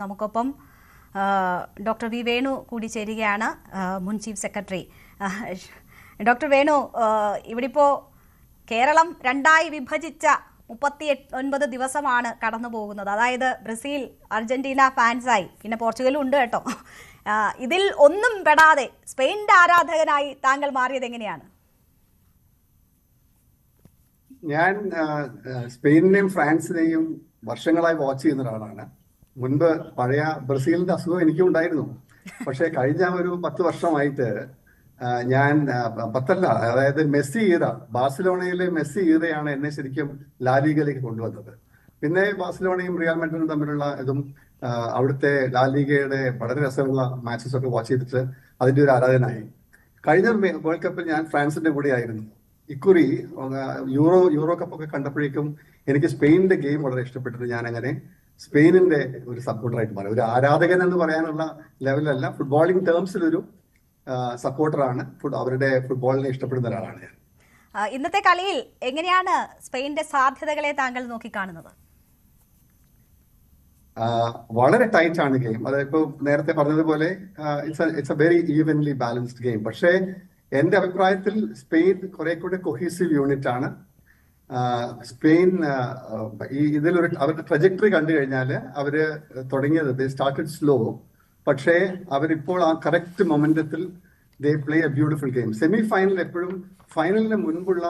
നമുക്കൊപ്പം doctor V Venu കൂടി ചേരുകയാണ്, മുൻ ചീഫ് സെക്രട്ടറി. ഡോക്ടർ വേണു, ഇവിടിപ്പോൾ കേരളം രണ്ടായി വിഭജിച്ച 39 ദിവസമാണ് കടന്നു പോകുന്നത്. അതായത് ബ്രസീൽ, അർജന്റീന ഫാൻസായി, പിന്നെ പോർച്ചുഗലും ഉണ്ട് കേട്ടോ. ഇതിൽ ഒന്നും പെടാതെ സ്പെയിനിന്റെ ആരാധകനായി താങ്കൾ മാറിയത് എങ്ങനെയാണ്? ഞാൻ സ്പെയിനിനെയും ഫ്രാൻസിനെയും വർഷങ്ങളായി വാച്ച് ചെയ്യുന്ന ഒരാളാണ്. മുൻപ് പഴയ ബ്രസീലിന്റെ അസുഖം എനിക്കും ഉണ്ടായിരുന്നു. പക്ഷെ കഴിഞ്ഞ ഒരു 10 വർഷമായിട്ട് ഞാൻ അതായത് മെസ്സി ഈറ, ബാഴ്സലോണയിലെ മെസ്സി ഈറയാണ് എന്നെ ശരിക്കും ലാലിഗയിലേക്ക് കൊണ്ടുവന്നത്. പിന്നെ ബാഴ്സലോണയും റിയൽ മാഡ്രിഡും തമ്മിലുള്ള ഇതും അവിടുത്തെ ലാലിഗയുടെ വളരെ രസമുള്ള മാച്ചസ് ഒക്കെ വാച്ച് ചെയ്തിട്ട് അതിന്റെ ഒരു ആരാധനായി. കഴിഞ്ഞ വേൾഡ് കപ്പിൽ ഞാൻ ഫ്രാൻസിന്റെ കൂടെ ആയിരുന്നു. ഇക്കുറി യൂറോ കപ്പ് ഒക്കെ കണ്ടപ്പോഴേക്കും എനിക്ക് സ്പെയിനിന്റെ ഗെയിം വളരെ ഇഷ്ടപ്പെട്ടിട്ട് ഞാൻ അങ്ങനെ സ്പെയിനിന്റെ ഒരു സപ്പോർട്ടറായിട്ട് മാറി. ഒരു ആരാധകൻ എന്ന് പറയാനുള്ള ലെവലല്ല, ഫുട്ബോളിംഗ് ടേംസിലൊരു സപ്പോർട്ടറാണ്. അവരുടെ ഫുട്ബോളിനെ ഇഷ്ടപ്പെടുന്ന ഒരാളാണ് ഞാൻ. ഇന്നത്തെ കളിയിൽ എങ്ങനെയാണ് സ്പെയിനിന്റെ സാധ്യതകളെ താങ്കൾ നോക്കിക്കാണുന്നത്? വളരെ ടൈറ്റ് ആണ് ഗെയിം. അതായത് നേരത്തെ പറഞ്ഞതുപോലെ it's A very evenly balanced game. പക്ഷേ എന്റെ അഭിപ്രായത്തിൽ സ്പെയിൻ കുറെ കൂടെ കൊഹീസീവ് യൂണിറ്റ് ആണ്. സ്പെയിൻ ഇതിലൊരു അവരുടെ ട്രജക്ടറി കണ്ടു കഴിഞ്ഞാൽ അവര് തുടങ്ങിയത് സ്റ്റാർട്ടഡ് സ്ലോ, പക്ഷേ അവരിപ്പോൾ ആ കറക്റ്റ് മൊമെന്റത്തിൽ they play a beautiful game. Semi final എപ്പോഴും ഫൈനലിന് മുൻപുള്ള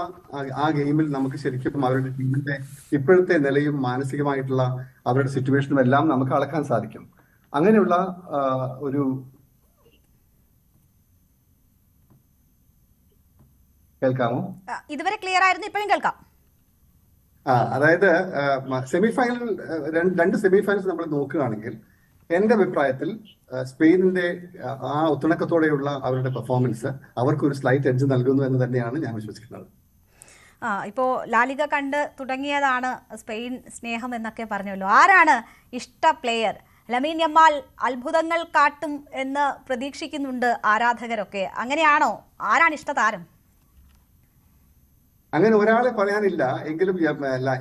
ആ ഗെയിമിൽ നമുക്ക് ശരിക്കും അവരുടെ ടീമിന്റെ ഇപ്പോഴത്തെ നിലയും മാനസികമായിട്ടുള്ള അവരുടെ സിറ്റുവേഷനും എല്ലാം നമുക്ക് അളക്കാൻ സാധിക്കും. അങ്ങനെയുള്ള ഒരു കേൾക്കാമോ? ഇതുവരെ ക്ലിയർ ആയിരുന്നു, ഇപ്പോഴും കേൾക്കാം. അതായത് സെമി ഫൈനൽ രണ്ട് സെമി ഫൈനൽസ് നമ്മൾ നോക്കുകയാണെങ്കിൽ എന്റെ അഭിപ്രായത്തിൽ സ്പെയിനിന്റെ ആ ഒത്തിണക്കത്തോടെയുള്ള അവരുടെ പെർഫോമൻസ് അവർക്ക് ഒരു സ്ലൈറ്റ് എഡ്ജ് നൽകുന്നു എന്ന് തന്നെയാണ് ഞാൻ വിശ്വസിക്കുന്നത്. ഇപ്പോൾ ലാലിഗ കണ്ട് തുടങ്ങിയതാണ് സ്പെയിൻ സ്നേഹം എന്നൊക്കെ പറഞ്ഞല്ലോ. ആരാണ് ഇഷ്ട പ്ലെയർ? ലമീൻ യമാൽ അത്ഭുതങ്ങൾ കാട്ടും എന്ന് പ്രതീക്ഷിക്കുന്നുണ്ട് ആരാധകരൊക്കെ. അങ്ങനെയാണോ? ആരാണ് ഇഷ്ട താരം? അങ്ങനെ ഒരാളെ പറയാനില്ല. എങ്കിലും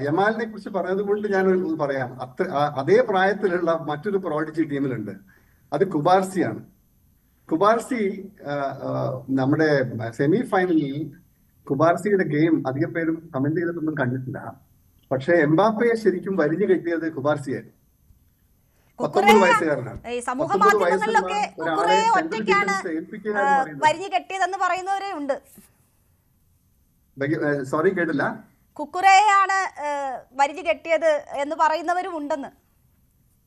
യമാലിനെ കുറിച്ച് പറഞ്ഞത് കൊണ്ട് ഞാൻ പറയാം. അതേ പ്രായത്തിലുള്ള മറ്റൊരു പ്രോഡിജി ടീമിലുണ്ട്, അത് കുബാർസിയാണ്. കുബാർസി നമ്മുടെ സെമി ഫൈനലിൽ കുബാർസിയുടെ ഗെയിം അധികം പേരും കമന്റ് ചെയ്തിട്ടൊന്നും കണ്ടിട്ടില്ല. പക്ഷെ എംബാപ്പയെ ശരിക്കും വരിഞ്ഞു കെട്ടിയത് കുബാർസിയായിരുന്നു. 19 വയസ്സുകാരനാണ്. 19 വയസ്സുള്ള ഒരാളെ വരിഞ്ഞു കെട്ടിയതെന്ന് പറയുന്നവരേ ഉണ്ട്. സോറി, കേട്ടില്ല. കുക്കുറയാണ് വരിഞ്ഞു കെട്ടിയത് എന്ന് പറയുന്നവരും ഉണ്ടെന്ന്.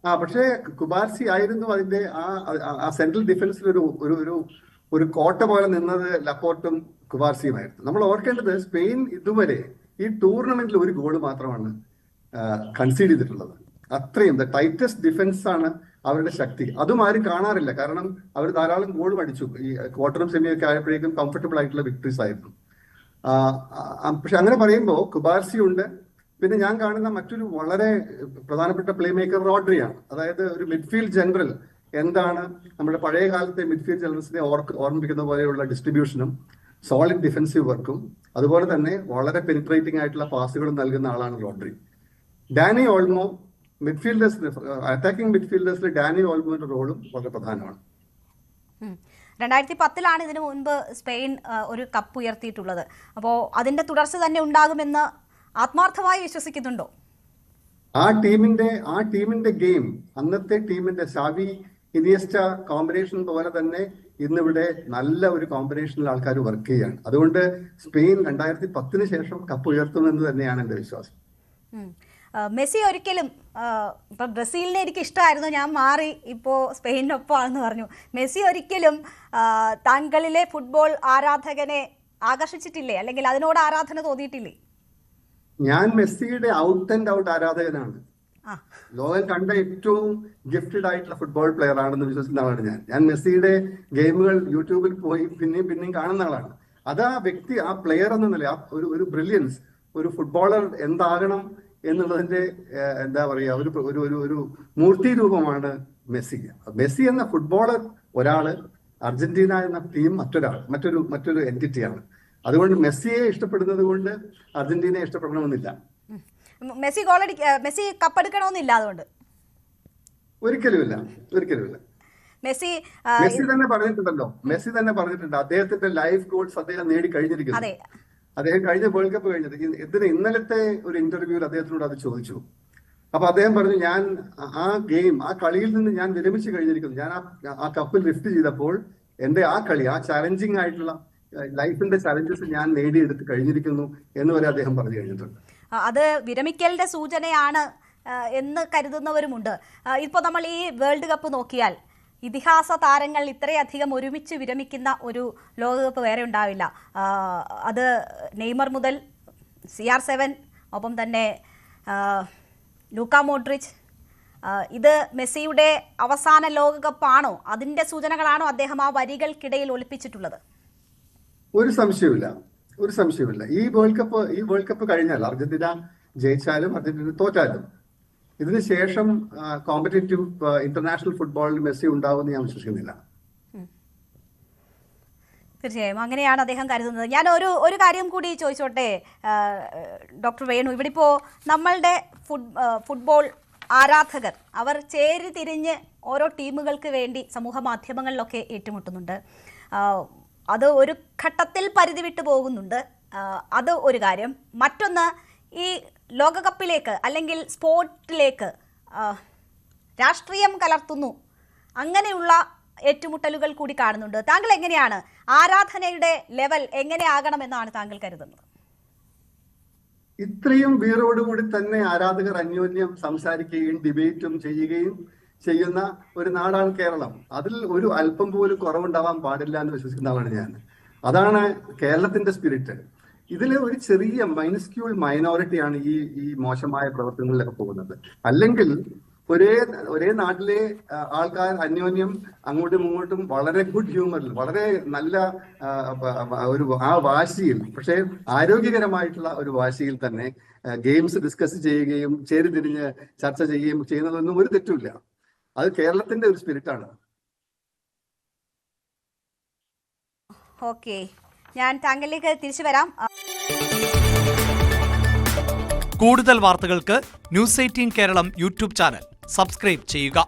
പക്ഷേ കുബാർസി ആയിരുന്നു അതിന്റെ ആ സെൻട്രൽ ഡിഫൻസിൽ ഒരു കോട്ട പോലെ നിന്നത് ലപ്പോർട്ടും കുബാർസിയുമായിരുന്നു. നമ്മൾ ഓർക്കേണ്ടത് സ്പെയിൻ ഇതുവരെ ഈ ടൂർണമെന്റിൽ ഒരു ഗോൾ മാത്രമാണ് കൺസീഡ് ചെയ്തിട്ടുള്ളത്. അത്രയും ടൈറ്റസ്റ്റ് ഡിഫൻസ് ആണ് അവരുടെ ശക്തി. അതും ആരും കാണാറില്ല, കാരണം അവർ ധാരാളം ഗോൾ അടിച്ചു. ഈ ക്വാർട്ടറും സെമിയൊക്കെ ആയപ്പോഴേക്കും കംഫർട്ടബിൾ ആയിട്ടുള്ള വിക്ടറീസ് ആയിരുന്നു. പക്ഷെ അങ്ങനെ പറയുമ്പോൾ കുബാർസി ഉണ്ട്. പിന്നെ ഞാൻ കാണുന്ന മറ്റൊരു വളരെ പ്രധാനപ്പെട്ട പ്ലേ മേക്കർ റോഡ്രിയാണ്. അതായത് ഒരു മിഡ്ഫീൽഡ് ജനറൽ എന്താണ് നമ്മുടെ പഴയ കാലത്തെ മിഡ്ഫീൽഡ് ജനറൽസിനെ ഓർമ്മിപ്പിക്കുന്ന പോലെയുള്ള ഡിസ്ട്രിബ്യൂഷനും സോളിഡ് ഡിഫൻസീവ് വർക്കും അതുപോലെ തന്നെ വളരെ പെനിട്രേറ്റിംഗ് ആയിട്ടുള്ള പാസുകളും നൽകുന്ന ആളാണ് റോഡ്രി. ഡാനി ഓൾമോ മിഡ്ഫീൽഡേഴ്സിന്, അറ്റാക്കിംഗ് മിഡ്ഫീൽഡേഴ്സിൽ ഡാനി ഓൾമോയുടെ റോളും വളരെ പ്രധാനമാണ്. 2010 ഇതിനു മുൻപ് സ്പെയിൻ ഒരു കപ്പ് ഉയർത്തിയിട്ടുള്ളത്. അപ്പോൾ അതിന്റെ തുടർച്ച തന്നെ ഉണ്ടാകുമെന്ന് ആത്മാർത്ഥമായി വിശ്വസിക്കുന്നുണ്ടോ? ആ ടീമിന്റെ ഗെയിം, അന്നത്തെ ടീമിന്റെ ഷാവി ഇനിയസ്റ്റ കോമ്പിനേഷൻ പോലെ തന്നെ ഇന്നിവിടെ നല്ല ഒരു കോമ്പിനേഷനിൽ ആൾക്കാർ വർക്ക് ചെയ്യാണ്. അതുകൊണ്ട് സ്പെയിൻ 2010 ശേഷം കപ്പ് ഉയർത്തുമെന്ന് തന്നെയാണ് എന്റെ വിശ്വാസം. മെസ്സി ഒരിക്കലും, ഇപ്പം ബ്രസീലിനെ എനിക്ക് ഇഷ്ടമായിരുന്നു, ഞാൻ മാറി ഇപ്പോൾ സ്പെയിനിനൊപ്പമാണെന്ന് പറഞ്ഞു. മെസ്സി ഒരിക്കലും താങ്കളിലെ ഫുട്ബോൾ ആരാധകനെ ആകർഷിച്ചിട്ടില്ലേ, അല്ലെങ്കിൽ അതിനോട് ആരാധന തോന്നിയിട്ടില്ലേ? ഞാൻ മെസ്സിയുടെ ഔട്ട് ആൻഡ് ഔട്ട് ആരാധകനാണ്. ലോകം കണ്ട ഏറ്റവും ഗിഫ്റ്റഡ് ആയിട്ടുള്ള ഫുട്ബോൾ പ്ലെയർ ആണെന്ന് വിശ്വസിക്കുന്ന ആളാണ് ഞാൻ. മെസ്സിയുടെ ഗെയിമുകൾ യൂട്യൂബിൽ പോയി പിന്നെയും കാണുന്ന ആളാണ്. അത് ആ വ്യക്തി, ആ പ്ലെയർ എന്ന നില, ഒരു ബ്രില്യൻസ്, ഒരു ഫുട്ബോളർ എന്താകണം എന്നുള്ളതിന്റെ എന്താ പറയാ ഒരു മൂർത്തി രൂപമാണ് മെസ്സി. മെസ്സി എന്ന ഫുട്ബോളർ ഒരാള്, അർജന്റീന എന്ന ടീം മറ്റൊരു എൻറ്റിറ്റിയാണ്. അതുകൊണ്ട് മെസ്സിയെ ഇഷ്ടപ്പെടുന്നത് കൊണ്ട് അർജന്റീനയെ ഇഷ്ടപ്പെടണമെന്നില്ല. മെസ്സി കപ്പെടുക്കണമെന്നില്ല. അതുകൊണ്ട് ഒരിക്കലുമില്ല. മെസ്സി മെസ്സി തന്നെ പറഞ്ഞിട്ടുണ്ട് അദ്ദേഹത്തിന്റെ ലൈഫ് ഗോൾസ് അദ്ദേഹം നേടി കഴിഞ്ഞിരിക്കുന്നു. അതെ, അദ്ദേഹം കഴിഞ്ഞ വേൾഡ് കപ്പ് കഴിഞ്ഞത് ഇന്നലത്തെ ഒരു ഇന്റർവ്യൂവിൽ അദ്ദേഹത്തിനോട് അത് ചോദിച്ചു. അപ്പൊ അദ്ദേഹം പറഞ്ഞു, ഞാൻ ആ കളിയിൽ നിന്ന് ഞാൻ വിരമിച്ചു കഴിഞ്ഞിരിക്കുന്നു. ഞാൻ ആ കപ്പിൽ ലിഫ്റ്റ് ചെയ്തപ്പോൾ എന്റെ ആ കളി, ആ ചാലഞ്ചിങ് ആയിട്ടുള്ള ലൈഫിന്റെ ചലഞ്ചസ് ഞാൻ നേടിയെടുത്ത് കഴിഞ്ഞിരിക്കുന്നു എന്ന് വരെ അദ്ദേഹം പറഞ്ഞു കഴിഞ്ഞിട്ടുണ്ട്. അത് വിരമിക്കലിന്റെ സൂചനയാണ് എന്ന് കരുതുന്നവരുമുണ്ട്. ഇപ്പോൾ നമ്മൾ ഈ വേൾഡ് കപ്പ് നോക്കിയാൽ ഇതിഹാസ താരങ്ങൾ ഇത്രയധികം ഒരുമിച്ച് വിരമിക്കുന്ന ഒരു ലോകകപ്പ് വേറെ ഉണ്ടാവില്ല. അത് നെയ്മർ മുതൽ CR7, ഒപ്പം തന്നെ ലൂക്ക മോഡ്രിച്ച്. ഇത് മെസ്സിയുടെ അവസാന ലോകകപ്പാണോ? അതിന്റെ സൂചനകളാണോ അദ്ദേഹം ആ വരികൾക്കിടയിൽ ഒളിപ്പിച്ചിട്ടുള്ളത്? ഒരു സംശയവുമില്ല. ഈ വേൾഡ് കപ്പ് കഴിഞ്ഞാൽ അർജന്റീന ജയിച്ചാലും അർജന്റീന തോറ്റാലും ഇതിന് ശേഷം കോമ്പറ്റേറ്റീവ് ഇന്റർനാഷണൽ ഫുട്ബോളിൽ മെസ്സി ഉണ്ടാവുമെന്ന് ഞാൻ വിശ്വസിക്കുന്നില്ല. തീർച്ചയായും അങ്ങനെയാണ് അദ്ദേഹം കരുതുന്നത്. ഞാൻ ഒരു കാര്യം കൂടി ചോദിച്ചോട്ടെ ഡോക്ടർ വേണു. ഇവിടെ ഇപ്പോൾ നമ്മളുടെ ഫുട്ബോൾ ആരാധകർ അവർ ചേരി തിരിഞ്ഞ് ഓരോ ടീമുകൾക്ക് വേണ്ടി സമൂഹ മാധ്യമങ്ങളിലൊക്കെ ഏറ്റുമുട്ടുന്നുണ്ട്. അത് ഒരു ഘട്ടത്തിൽ പരിധി വിട്ടു പോകുന്നുണ്ട്. അത് ഒരു കാര്യം. മറ്റൊന്ന്, ഈ ലോകകപ്പിലേക്ക് അല്ലെങ്കിൽ സ്പോർട്ടിലേക്ക് രാഷ്ട്രീയം കലർത്തുന്നു, അങ്ങനെയുള്ള ഏറ്റുമുട്ടലുകൾ കൂടി കാണുന്നുണ്ട്. താങ്കൾ എങ്ങനെയാണ് ആരാധനയുടെ ലെവൽ എങ്ങനെയാകണമെന്നാണ് താങ്കൾ കരുതുന്നത്? ഇത്രയും വീറോടുകൂടി തന്നെ ആരാധകർ അന്യോന്യം സംസാരിക്കുകയും ഡിബേറ്റും ചെയ്യുകയും ചെയ്യുന്ന ഒരു നാടാണ് കേരളം. അതിൽ ഒരു അല്പം പോലും കുറവുണ്ടാവാൻ പാടില്ല എന്ന് വിശ്വസിക്കുന്ന ആളാണ് ഞാൻ. അതാണ് കേരളത്തിന്റെ സ്പിരിറ്റ്. ഇതിൽ ഒരു ചെറിയ മൈനസ്ക്യൂൾ മൈനോറിറ്റിയാണ് ഈ മോശമായ പ്രവർത്തനങ്ങളിലൊക്കെ പോകുന്നത്. അല്ലെങ്കിൽ ഒരേ നാട്ടിലെ ആൾക്കാർ അന്യോന്യം അങ്ങോട്ടും ഇങ്ങോട്ടും വളരെ ഗുഡ് ഹ്യൂമറിൽ, വളരെ നല്ല ഒരു വാശിയിൽ, പക്ഷേ ആരോഗ്യകരമായിട്ടുള്ള ഒരു വാശിയിൽ തന്നെ ഗെയിംസ് ഡിസ്കസ് ചെയ്യുകയും ചേരിതിരിഞ്ഞ് ചർച്ച ചെയ്യുകയും ചെയ്യുന്നതൊന്നും ഒരു തെറ്റുമില്ല. അത് കേരളത്തിന്റെ ഒരു സ്പിരിറ്റാണ്. ഓക്കെ, ഞാൻ താങ്കളിലേക്ക് തിരിച്ചു വരാം. കൂടുതൽ വാർത്തകൾക്ക് news 18 Keralam YouTube channel subscribe ചെയ്യുക.